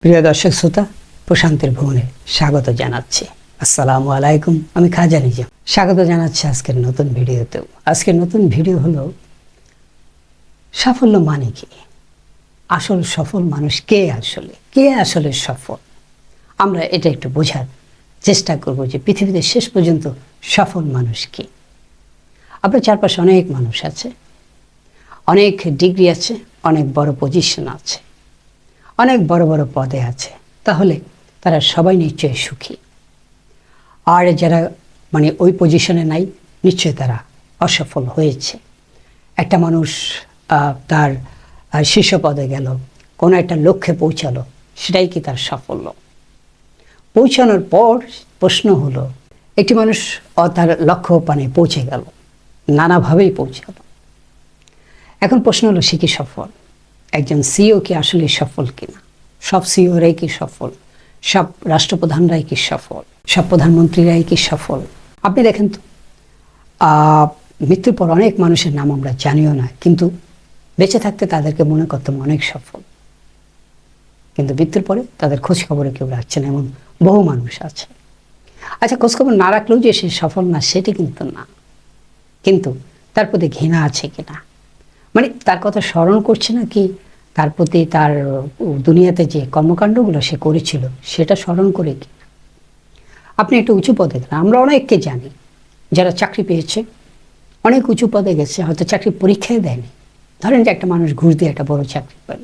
প্রিয় দর্শক শ্রোতা, প্রশান্তের ভুবনে স্বাগত জানাচ্ছি। আসসালামু আলাইকুম, আমি খাজা নিজাম স্বাগত জানাচ্ছি আজকের নতুন ভিডিওতেও। আজকের নতুন ভিডিও হলো সাফল্য মানে কি, আসল সফল মানুষ কে, কে আসলে সফল। আমরা এটা একটু বোঝার চেষ্টা করব যে পৃথিবীতে শেষ পর্যন্ত সফল মানুষ কি। আপনার চারপাশে অনেক মানুষ আছে, অনেক ডিগ্রি আছে, অনেক বড় পজিশন আছে, অনেক বড় বড় পদে আছে, তাহলে তারা সবাই নিশ্চয়ই সুখী। আর যারা ওই পজিশনে নাই, নিশ্চয়ই তারা অসফল হয়েছে। একটা মানুষ তার শীর্ষ পদে গেল, কোনো একটা লক্ষ্যে পৌঁছালো, সেটাই কি তার সাফল্য? পৌঁছানোর পর প্রশ্ন হলো, একটি মানুষ তার লক্ষ্য পৌঁছে গেল, নানাভাবেই পৌঁছালো। এখন প্রশ্ন হলো, সে কি সফল? একজন সিইও কি আসলে সফল কিনা? সব সিইওরাই কি সফল? সব রাষ্ট্রপ্রধানরাই কি সফল? সব প্রধানমন্ত্রীরাই কি সফল? আপনি দেখেন তো, মৃত্যুর পর অনেক মানুষের নাম আমরা জানিও না, কিন্তু বেঁচে থাকতে তাদেরকে মনে করতাম অনেক সফল, কিন্তু মৃত্যুর পরে তাদের খোঁজ খবরে কেউ রাখছে না, এমন বহু মানুষ আছে। আচ্ছা, খোঁজখবর না রাখলেও যে সে সফল না, সেটি কিন্তু না। কিন্তু তার প্রতি ঘৃণা আছে কিনা, তার কথা স্মরণ করছে না কি, তার প্রতি তার দুনিয়াতে যে কর্মকাণ্ডগুলো সে করেছিল সেটা স্মরণ করে কি? আপনি একটু উঁচু পদে গেলেন, আমরা অনেককে জানি যারা চাকরি পেয়েছে, অনেক উঁচু পদে গেছে, হয়তো চাকরি পরীক্ষায় দেয়নি। ধরেন যে একটা মানুষ ঘুষ দিয়ে একটা বড় চাকরি পেল,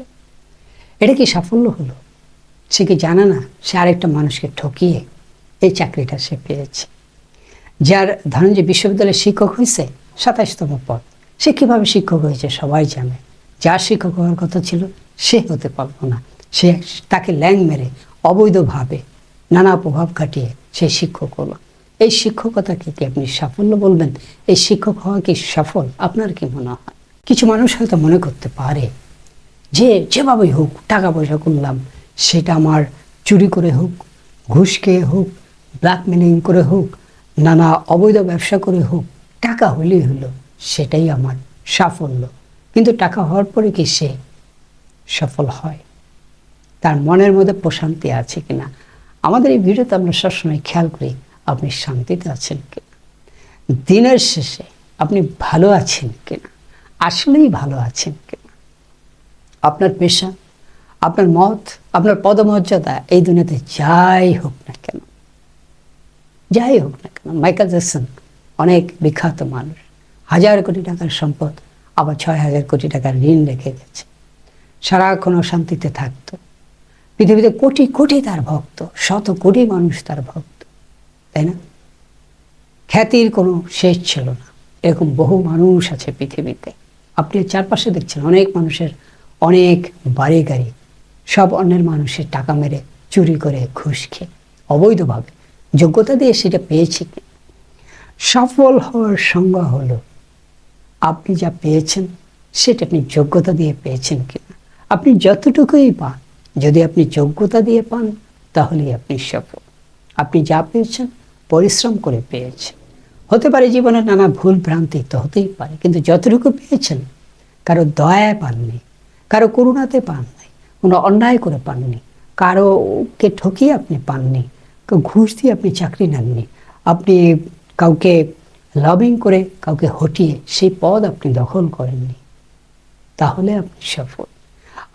এটা কি সাফল্য হলো? সে কি জানে না সে আরেকটা মানুষকে ঠকিয়ে এই চাকরিটা সে পেয়েছে? যার ধরেন যে বিশ্ববিদ্যালয়ের শিক্ষক হয়েছে, 27তম পদ, সে কীভাবে শিক্ষক হয়েছে সবাই জানে। যার শিক্ষক হওয়ার কথা ছিল সে হতে পারল না, সে তাকে ল্যাং মেরে অবৈধভাবে নানা প্রভাব খাটিয়ে সে শিক্ষক হলো। এই শিক্ষকতাকে কি আপনি সাফল্য বলবেন? এই শিক্ষক হওয়া কি সফল? আপনার কি মনে হয়? কিছু মানুষ হয়তো মনে করতে পারে যে যেভাবেই হোক টাকা পয়সা করলাম, সেটা আমার চুরি করে হোক, ঘুষ খেয়ে হোক, ব্ল্যাকমেলিং করে হোক, নানা অবৈধ ব্যবসা করে হোক, টাকা হলেই হলো, সেটাই আমার সাফল্য। কিন্তু টাকা হওয়ার পরে কি সে সফল হয়? তার মনের মধ্যে প্রশান্তি আছে কিনা? আমাদের এই ভিডিওতে আমরা সবসময় খেয়াল করি, আপনি শান্তিতে আছেন কিনা, দিনের শেষে আপনি ভালো আছেন কিনা, আসলেই ভালো আছেন কিনা। আপনার পেশা, আপনার মত, আপনার পদমর্যাদা এই দুনিয়াতে যাই হোক না কেন, মাইকেল জ্যাকসন অনেক বিখ্যাত মানুষ, 1000 কোটি টাকার সম্পদ, আবার 6000 কোটি টাকার ঋণ রেখে গেছে, সারাক্ষণ শান্তিতে থাকতো। পৃথিবীতে কোটি কোটি তার ভক্ত, শত কোটি মানুষ তার ভক্ত, তাই না? খ্যাতির কোনো শেষ ছিল না। এরকম বহু মানুষ আছে পৃথিবীতে। আপনি চারপাশে দেখছেন অনেক মানুষের অনেক বাড়ি গাড়ি, সব অন্যের মানুষের টাকা মেরে, চুরি করে, ঘুষ খেয়ে, অবৈধভাবে, যোগ্যতা দিয়ে সেটা পেয়েছে কি? সফল হওয়ার সংজ্ঞা হলো আপনি যা পেয়েছেন সেটা আপনি যোগ্যতা দিয়ে পেয়েছেন কিনা। আপনি যতটুকুই পান, যদি আপনি যোগ্যতা দিয়ে পান, তাহলেই আপনি সফল। আপনি যা পেয়েছেন পরিশ্রম করে পেয়েছেন। হতে পারে জীবনে নানা ভুল ভ্রান্তি তো হতেই পারে, কিন্তু যতটুকু পেয়েছেন, কারো দয়ায় পাননি, কারো করুণাতে পান নাই, কোনো অন্যায় করে পাননি, কারোকে ঠকিয়ে আপনি পাননি, কেউ ঘুষ দিয়ে আপনি চাকরি নেননি, আপনি কাউকে লবিং করে, কাউকে হটিয়ে সেই পদ আপনি দখল করেননি, তাহলে আপনি সফল।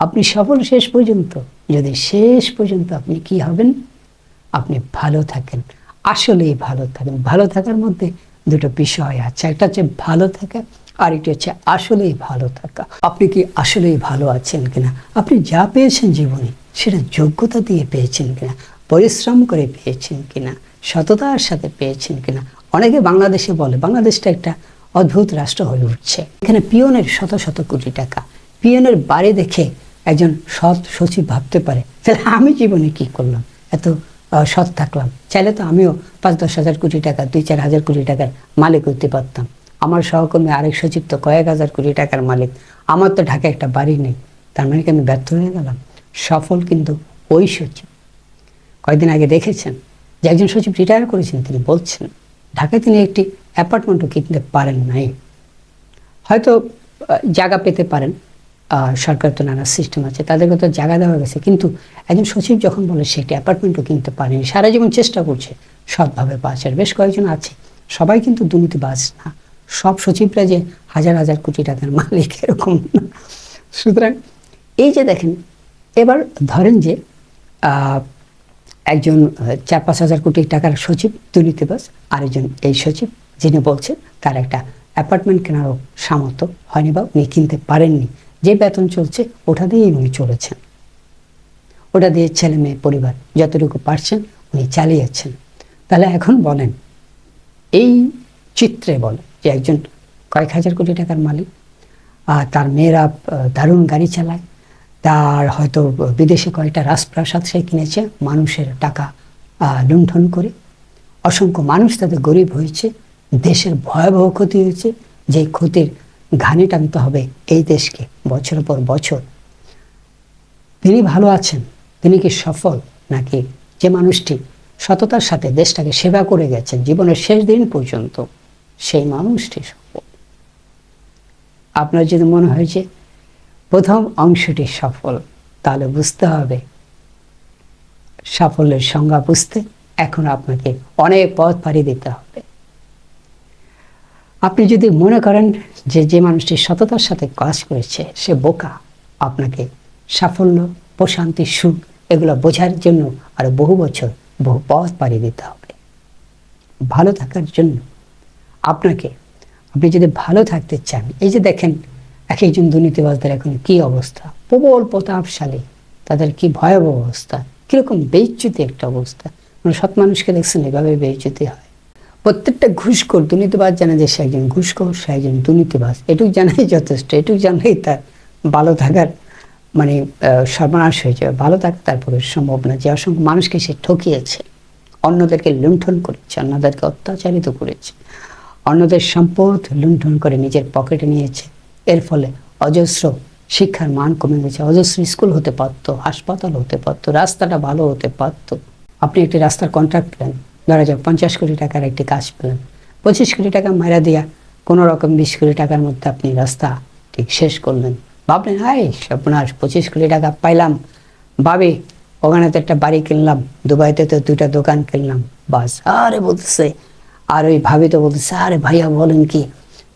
আপনি সফল শেষ পর্যন্ত, যদি শেষ পর্যন্ত আপনি কি হবেন? আপনি ভালো থাকেন, আসলেই ভালো থাকেন। ভালো থাকার মধ্যে দুটো বিষয় আছে, একটা হচ্ছে ভালো থাকা, আর একটি হচ্ছে আসলেই ভালো থাকা। আপনি কি আসলেই ভালো আছেন কিনা? আপনি যা পেয়েছেন জীবনে, সেটা যোগ্যতা দিয়ে পেয়েছেন কিনা, পরিশ্রম করে পেয়েছেন কিনা, সততার সাথে পেয়েছেন কিনা। অনেকে বাংলাদেশে বলে বাংলাদেশটা একটা অদ্ভুত রাষ্ট্র হয়ে উঠছে, এখানে পিয়নের শত শত কোটি টাকা। পিয়নের বাড়ি দেখে একজন সৎ সচিব ভাবতে পারে, তাহলে আমি জীবনে কি করলাম, এত সৎ থাকলাম, চাইলে তো আমিও 5-10 হাজার কোটি টাকা, 2-4 হাজার কোটি টাকার মালিক হতে পারতাম। আমার সহকর্মী আরেক সচিব তো কয়েক হাজার কোটি টাকার মালিক, আমার তো ঢাকায় একটা বাড়ি নেই। তার মানে কি আমি ব্যর্থ হয়ে গেলাম? সফল কিন্তু ওই সচিব। কয়েকদিন আগে দেখেছেন যে একজন সচিব রিটায়ার করেছেন, তিনি বলছেন ঢাকায় তিনি একটি অ্যাপার্টমেন্টও কিনতে পারেন নাই। হয়তো জায়গা পেতে পারেন, সরকার তো নানা সিস্টেম আছে, তাদেরকে তো জায়গা দেওয়া গেছে, কিন্তু একজন সচিব যখন বলে সে একটি অ্যাপার্টমেন্টও কিনতে পারেনি, সারা জীবন চেষ্টা করছে সৎভাবে পাচার, বেশ কয়েকজন আছে, সবাই কিন্তু দুর্নীতিবাজ না, সব সচিবরা যে হাজার হাজার কোটি টাকার মালিক এরকম না। সুতরাং এই যে দেখেন, এবার ধরেন যে একজন 4-5 হাজার কোটি টাকার সচিব দুর্নীতিবাজ, আরেকজন এই সচিব যিনি বলছেন তার একটা অ্যাপার্টমেন্ট কেনারও সামর্থ্য হয়নি বা উনি কিনতে পারেননি, যে বেতন চলছে ওটা দিয়েই উনি চলেছেন, ওটা দিয়ে ছেলে মেয়ে পরিবার যতটুকু পারছেন উনি চালিয়েছেন। তাহলে এখন বলেন, এই চিত্রে বলে যে একজন কয়েক হাজার কোটি টাকার মালিক, তার মেয়েরা দারুণ গাড়ি চালায়, তার হয়তো বিদেশে কয়েকটা রাজপ্রাসাদ সে কিনেছে মানুষের টাকা লুণ্ঠন করে, অসংখ্য মানুষ তাদের গরিব হয়েছে, দেশের ভয়াবহ ক্ষতি হয়েছে, যে ক্ষতির ঘানি টানতে হবে এই দেশকে বছরের পর বছর। তিনি ভালো আছেন, তিনি কি সফল, নাকি যে মানুষটি সততার সাথে দেশটাকে সেবা করে গেছেন জীবনের শেষ দিন পর্যন্ত সেই মানুষটি সফল? আপনার যদি মনে হয় যে প্রথম অংশটি সফল, তাহলে বুঝতে হবে সাফল্যের সংজ্ঞা বুঝতে এখন আপনাকে অনেক পথ পাড়ি দিতে হবে। আপনি যদি মনে করেন যে মানুষটি সততার সাথে কাজ করেছে সে বোকা, আপনাকে সাফল্য, প্রশান্তি, সুখ এগুলো বোঝার জন্য আরো বহু বছর বহু পথ পাড়ি দিতে হবে। ভালো থাকার জন্য আপনি যদি ভালো থাকতে চান, এই যে দেখেন এক একজন দুর্নীতিবাজদের এখন কি অবস্থা, প্রবল প্রতাপশালী, তাদের কি ভয়াবহ অবস্থা, কিরকম বেইজ্জতি একটা অবস্থা। সৎ মানুষকে দেখছেন এভাবে বেইজ্জতি হয়। প্রত্যেকটা ঘুষখোর দুর্নীতিবাজ জানে যে সে একজন ঘুষখোর, সে একজন দুর্নীতিবাজ, এটুক জানাই যথেষ্ট, এটুক জানলেই তার ভালো থাকার মানে সর্বনাশ হয়ে যাবে। ভালো থাকা তারপরে সম্ভব না, যে অসংখ্য মানুষকে সে ঠকিয়েছে, অন্যদেরকে লুণ্ঠন করেছে, অন্যদেরকে অত্যাচারিত করেছে, অন্যদের সম্পদ লুণ্ঠন করে নিজের পকেটে নিয়েছে। এর ফলে অজস্র শিক্ষার মান কমে গেছে, অজস্র স্কুল হতে পারত, হাসপাতাল হতে পারত, রাস্তাটা ভালো হতে পারত। আপনি একটি রাস্তার কন্ট্রাক্ট পেলেন, ধরা যাক 50 কোটি টাকার একটি কাজ পেলেন, 25 কোটি টাকা মারা দিয়া কোনো রকম 20 কোটি টাকার মধ্যে আপনি রাস্তা ঠিক শেষ করলেন। ভাবলেন হাই আপনার 25 কোটি টাকা পাইলাম, ভাবি ওখানে তো একটা বাড়ি কিনলাম, দুবাইতে তো 2টা দোকান কিনলাম, বাস। আরে বলতেছে, আর ওই ভাবি তো বলতেছে, আরে ভাইয়া বলেন কি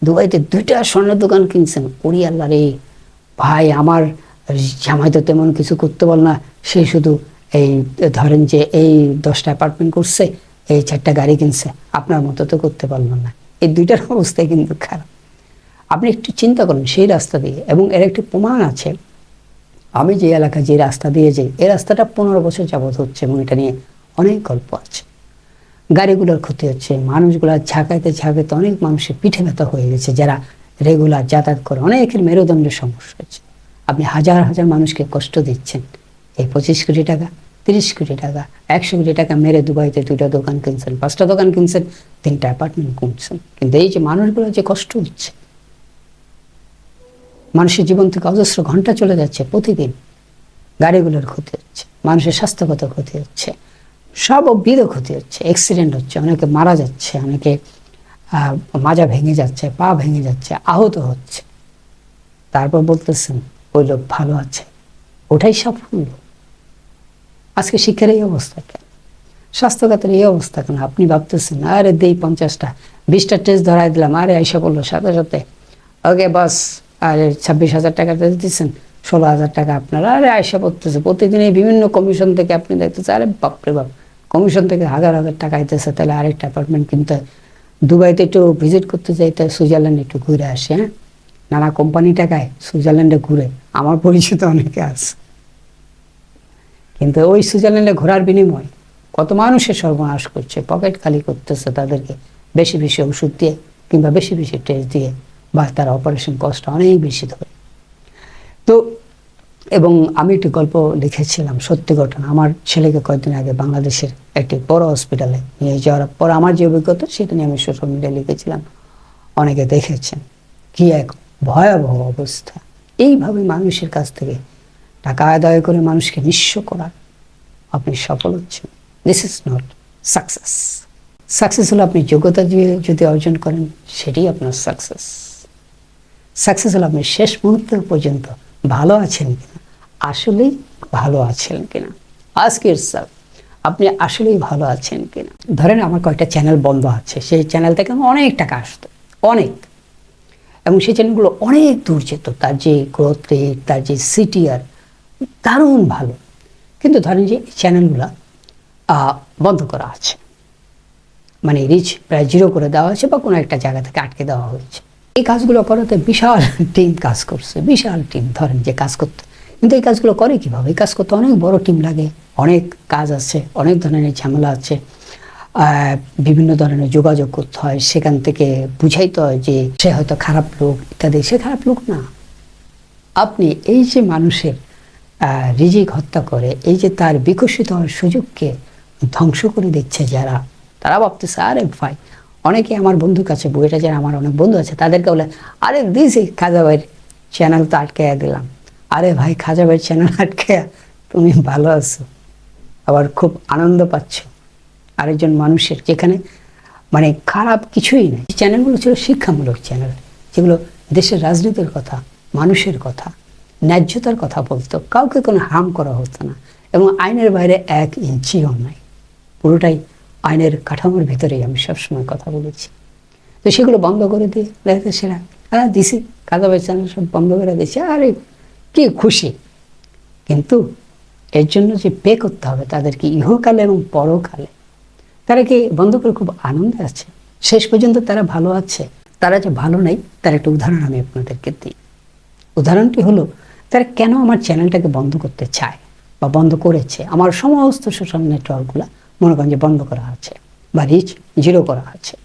দুবাইতে 2টা স্বর্ণের দোকান কিনছেন? ওরি আল্লাহ রে ভাই, আমার জামাই তো তেমন কিছু করতে বল না, সে শুধু এই ধরেন যে এই 10টা অ্যাপার্টমেন্ট করছে, এই 4টা গাড়ি কিনছে, আপনার মতো তো করতে পারলো না। এই 2টার অবস্থায় কিন্তু খারাপ। আপনি একটু চিন্তা করুন সেই রাস্তা দিয়ে, এবং এর একটি প্রমাণ আছে। আমি যে এলাকা যে রাস্তা দিয়ে যাই, এই রাস্তাটা 15 বছর যাবৎ হচ্ছে, এবং এটা নিয়ে অনেক গল্প আছে। গাড়িগুলোর ক্ষতি হচ্ছে, মানুষগুলা ঝাঁকাইতে ঝাঁকাইতে অনেক মানুষের পিঠে ব্যথা হয়ে গেছে, যারা রেগুলার যাতায়াত করে অনেকের মেরুদণ্ডের সমস্যা হচ্ছে। আপনি হাজার হাজার মানুষকে কষ্ট দিচ্ছেন। এই 25 কোটি টাকা, 30 কোটি টাকা, 100 কোটি টাকা মেরে দুবাইতে 2টা দোকান কিনছেন, 5টা দোকান কিনছেন, 3টা অ্যাপার্টমেন্ট কিনছেন, কিন্তু এই যে মানুষগুলো যে কষ্ট হচ্ছে, মানুষের জীবন থেকে অজস্র ঘন্টা চলে যাচ্ছে প্রতিদিন, গাড়িগুলোর ক্ষতি হচ্ছে, মানুষের স্বাস্থ্যগত ক্ষতি হচ্ছে, সববিধ ক্ষতি হচ্ছে, অ্যাক্সিডেন্ট হচ্ছে, অনেকে মারা যাচ্ছে, অনেকে মাজা ভেঙে যাচ্ছে, পা ভেঙে যাচ্ছে, আহত হচ্ছে। তারপর বলতেছেন ওই লোক ভালো আছে, ওটাই সাফল্য। আজকে শিক্ষার এই অবস্থা কেন, স্বাস্থ্যখাতের এই অবস্থা কেন? আপনি ভাবতেছেন আরে দেই 50টা 20টা টেস্ট ধরাই দিলাম, আরে আইসা বললো সাথে সাথে ওকে বাস, আরে 26,000 টাকা টেস্ট দিচ্ছেন, 16,000 টাকা আপনার, আরে আইসা পড়তেছে প্রতিদিন এই বিভিন্ন কমিশন থেকে। আপনি দেখতেছেন আরে বাপরে বাপ, কমিশন থেকে হাজার হাজার টাকা আইতেছে, তাহলে আরেকটা অ্যাপার্টমেন্ট কিনতে, দুবাইতে একটু ভিজিট করতে যাইতে, সুইজারল্যান্ড একটু ঘুরে আসে, হ্যাঁ নানা কোম্পানি টাকায় সুইজারল্যান্ডে ঘুরে, আমার পরিচিত অনেকে আছে। কিন্তু ওই সুইজারল্যান্ডে ঘোরার বিনিময় কত মানুষের সর্বনাশ করছে, পকেট খালি করতেছে তাদেরকে বেশি বেশি ওষুধ দিয়ে কিংবা বেশি বেশি টেস্ট দিয়ে, বা তার অপারেশন কষ্ট অনেক বেশি ধরে। তো এবং আমি একটি গল্প লিখেছিলাম, সত্যি ঘটনা। আমার ছেলেকে কয়েকদিন আগে বাংলাদেশের একটি বড় হসপিটালে নিয়ে যাওয়ার পর আমার যে অভিজ্ঞতা সেটা নিয়ে আমি সোশ্যাল মিডিয়ায় লিখেছিলাম, অনেকে দেখেছেন। কি এক ভয়াবহ অবস্থা। এইভাবে মানুষের কাছ থেকে টাকা আদায় করে মানুষকে নিঃস্ব করার আপনি সফল হচ্ছেন। This is not success. Success হলো আপনি যোগ্যতা দিয়ে যদি অর্জন করেন, সেটাই আপনার সাকসেস। সাকসেস হলো আপনি শেষ মুহূর্ত পর্যন্ত ভালো আছেন কিনা, আসলেই ভালো আছেন কিনা, আজকের স্যার আপনি আসলেই ভালো আছেন কিনা। ধরেন আমার কয়েকটা চ্যানেল বন্ধ আছে, সেই চ্যানেল থেকে আমার অনেক টাকা আসতো, অনেক, এবং সেই চ্যানেলগুলো অনেক দূর যেত, তার যে গ্রোথ রেট, তার যে সিটিআর দারুণ ভালো। কিন্তু ধরেন যে চ্যানেলগুলো বন্ধ করা আছে, মানে রিচ প্রায় 0 করে দেওয়া হয়েছে বা কোনো একটা জায়গা থেকে আটকে দেওয়া হয়েছে। এই কাজগুলো করাতে বিশাল টিম কাজ করছে, বিশাল টিম ধরেন যে কাজ করতে। কিন্তু এই কাজগুলো করে কীভাবে? এই কাজ করতে অনেক বড় টিম লাগে, অনেক কাজ আছে, অনেক ধরনের ঝামেলা আছে, বিভিন্ন ধরনের যোগাযোগ করতে হয়, সেখান থেকে বুঝাইতে হয় যে সে হয়তো খারাপ লোক ইত্যাদি। সে খারাপ লোক না। আপনি এই যে মানুষের রিজিক হত্যা করে, এই যে তার বিকশিত হওয়ার সুযোগকে ধ্বংস করে দিচ্ছে যারা, তারা ভাবতেছে আরে ভাই, অনেকে আমার বন্ধুর কাছে, বইটা যারা আমার অনেক বন্ধু আছে তাদেরকে বলে, আরে দিয়েছি খাজা ভাইয়ের চ্যানেল তো আটকে দিলাম। আরে ভাই, খাজা ভাইয়ের চ্যানেল আটকে তুমি ভালো আছো, আবার খুব আনন্দ পাচ্ছ আরেকজন মানুষের, যেখানে মানে খারাপ কিছুই নেই। চ্যানেলগুলো ছিল শিক্ষামূলক চ্যানেল, যেগুলো দেশের রাজনীতির কথা, মানুষের কথা, ন্যায্যতার কথা বলতো, কাউকে কোনো হার্ম করা হতো না, এবং আইনের বাইরে 1 ইঞ্চিও নাই, পুরোটাই আইনের কাঠামোর ভিতরেই আমি সবসময় কথা বলেছি। তো সেগুলো বন্ধ করে দিয়ে দেখা সেরা দিছি, কাজাবাই চ্যানেল সব বন্ধ করে দিয়েছে, আরে কি খুশি। কিন্তু এর জন্য যে পে করতে হবে তাদেরকে ইহকালে এবং পরকালে, তারা কি বন্ধ করে খুব আনন্দে আছে? শেষ পর্যন্ত তারা ভালো আছে? তারা যে ভালো নাই তার একটা উদাহরণ আমি আপনাদেরকে দিই। উদাহরণটি হলো, তারা কেন আমার চ্যানেলটাকে বন্ধ করতে চায় বা বন্ধ করেছে। আমার সমস্ত সোশ্যাল নেটওয়ার্কগুলো মনে করেন যে বন্ধ করা আছে বা রিচ 0 করা আছে।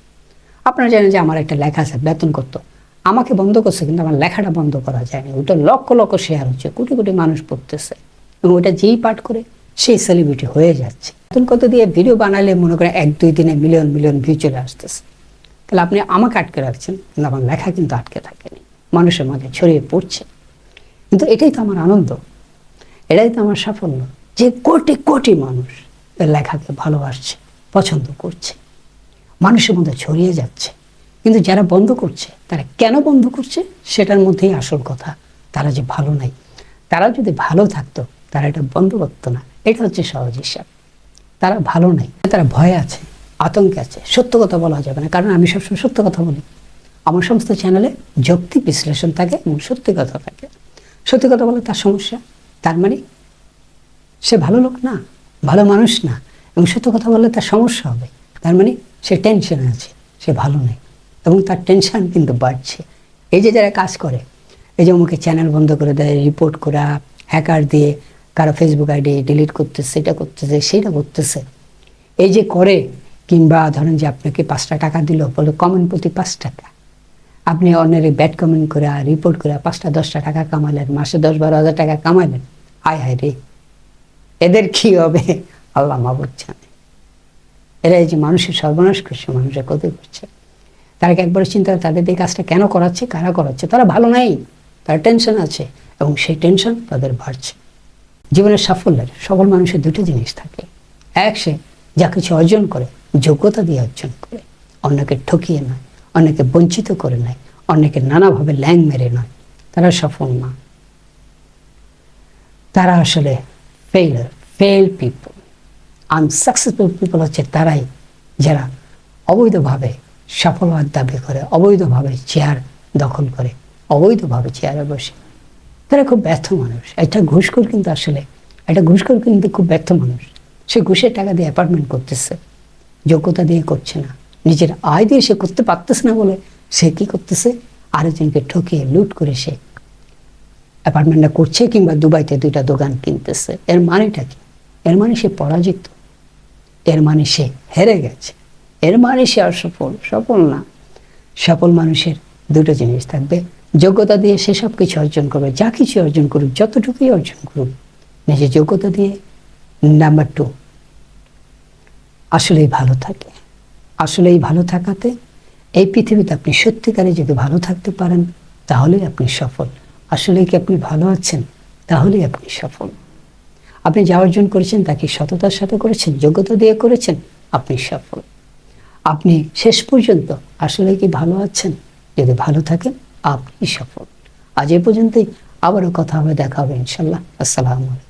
আপনারা জানেন যে আমার একটা লেখা আছে, বেতন করতো, আমাকে বন্ধ করছে, কিন্তু আমার লেখাটা বন্ধ করা যায়নি। ওটা লক্ষ লক্ষ শেয়ার হচ্ছে, কোটি কোটি মানুষ পড়তেছে, এবং ওটা যেই পাঠ করে সেই সেলিব্রিটি হয়ে যাচ্ছে। বেতন কত দিয়ে ভিডিও বানালে মনে করেন 1-2 দিনে মিলিয়ন মিলিয়ন ভিউ চলে আসতেছে। তাহলে আপনি আমাকে আটকে রাখছেন, কিন্তু আমার লেখা কিন্তু আটকে থাকেনি, মানুষের মাঝে ছড়িয়ে পড়ছে। কিন্তু এটাই তো আমার আনন্দ, এটাই তো আমার সাফল্য, যে কোটি কোটি মানুষ এর লেখাকে ভালোবাসছে, পছন্দ করছে, মানুষের মধ্যে ছড়িয়ে যাচ্ছে। কিন্তু যারা বন্ধ করছে, তারা কেন বন্ধ করছে সেটার মধ্যেই আসল কথা। তারা যে ভালো নাই, তারা যদি ভালো থাকতো তারা এটা বন্ধ করতো না। এটা হচ্ছে সহজ হিসাব। তারা ভালো নাই, তারা ভয়ে আছে, আতঙ্কে আছে। সত্য কথা বলা যাবে না, কারণ আমি সবসময় সত্য কথা বলি। আমার সমস্ত চ্যানেলে যৌক্তিক বিশ্লেষণ থাকে এবং সত্যি কথা থাকে। সত্যি কথা বলে তার সমস্যা, তার মানে সে ভালো লোক না, ভালো মানুষ না, এবং সত্য কথা বললে তার সমস্যা হবে, তার মানে সে টেনশনে আছে, সে ভালো নেই, এবং তার টেনশন কিন্তু বাড়ছে। এই যে যারা কাজ করে, এই যে অমুকে চ্যানেল বন্ধ করে দেয়, রিপোর্ট করা, হ্যাকার দিয়ে কারো ফেসবুক আইডি ডিলিট করতেছে, এটা করতেছে, সেইটা করতেছে, এই যে করে, কিংবা ধরেন যে আপনাকে 5টা টাকা দিল, বলে কমেন্ট প্রতি 5 টাকা, আপনি অন্যের ব্যাড কমেন্ট করে রিপোর্ট করে 5টা 10টা টাকা কামালেন, মাসে 10-12 হাজার টাকা কামালেন, হায় হায় রে, এদের কি হবে আল্লাহ মাবুদ জানে। এরা এই যে মানুষের সর্বনাশ করছে, মানুষের ক্ষতি করছে, তারা একবার চিন্তা করে তাদের এই কাজটা কেন করাচ্ছে, কারা করাচ্ছে? তারা ভালো নাই, তারা টেনশন আছে, এবং সেই টেনশন তাদের বাড়ছে। জীবনের সাফল্যের সকল মানুষের 2টি জিনিস থাকে। এক, সে যা কিছু অর্জন করে যোগ্যতা দিয়ে অর্জন করে, অন্যকে ঠকিয়ে নয়, অন্যকে বঞ্চিত করে নয়, অন্যকে নানাভাবে ল্যাং মেরে নয়, তারা সফল না। তারা আসলে ফেল পিপল। আনসাকসেসফুল পিপল হচ্ছে তারাই যারা অবৈধভাবে সফল হওয়ার দাবি করে, অবৈধভাবে চেয়ার দখল করে, অবৈধভাবে চেয়ারে বসে। তারা খুব ব্যর্থ মানুষ। একটা ঘুষখোর কিন্তু আসলে, একটা ঘুষখোর কিন্তু খুব ব্যর্থ মানুষ। সে ঘুষের টাকা দিয়ে অ্যাপার্টমেন্ট করতেছে, যোগ্যতা দিয়ে করছে না, নিজের আয় দিয়ে সে করতে পারতেছে না বলে সে কি করতেছে, আরেকজনকে ঠকিয়ে লুট করে সে অ্যাপার্টমেন্টটা করছে, কিংবা দুবাইতে 2টা দোকান কিনতেছে। এর মানেটা কি? এর মানে সে পরাজিত, এর মানে সে হেরে গেছে, এর মানে সে সফল না। সফল মানুষের 2টো জিনিস থাকবে, যোগ্যতা দিয়ে সে সব কিছু অর্জন করবে, যা কিছু অর্জন করুক, যতটুকুই অর্জন করুক নিজের যোগ্যতা দিয়ে। নাম্বার 2, আসলেই ভালো থাকে। আসলেই ভালো থাকাতে এই পৃথিবীতে আপনি সত্যিকারে যদি ভালো থাকতে পারেন তাহলেই আপনি সফল। আসলেই কি আপনি ভালো আছেন? তাহলেই আপনি সফল। আপনি যা অর্জন করেছেন তা কি সততার সাথে করেছেন, যোগ্যতা দিয়ে করেছেন, আপনি সফল। আপনি শেষ পর্যন্ত আসলে কি ভালো আছেন? যদি ভালো থাকেন আপনি সফল। আজ এ পর্যন্তই। আবারও কথা হবে, দেখা হবে ইনশাল্লাহ। আসসালামু আলাইকুম।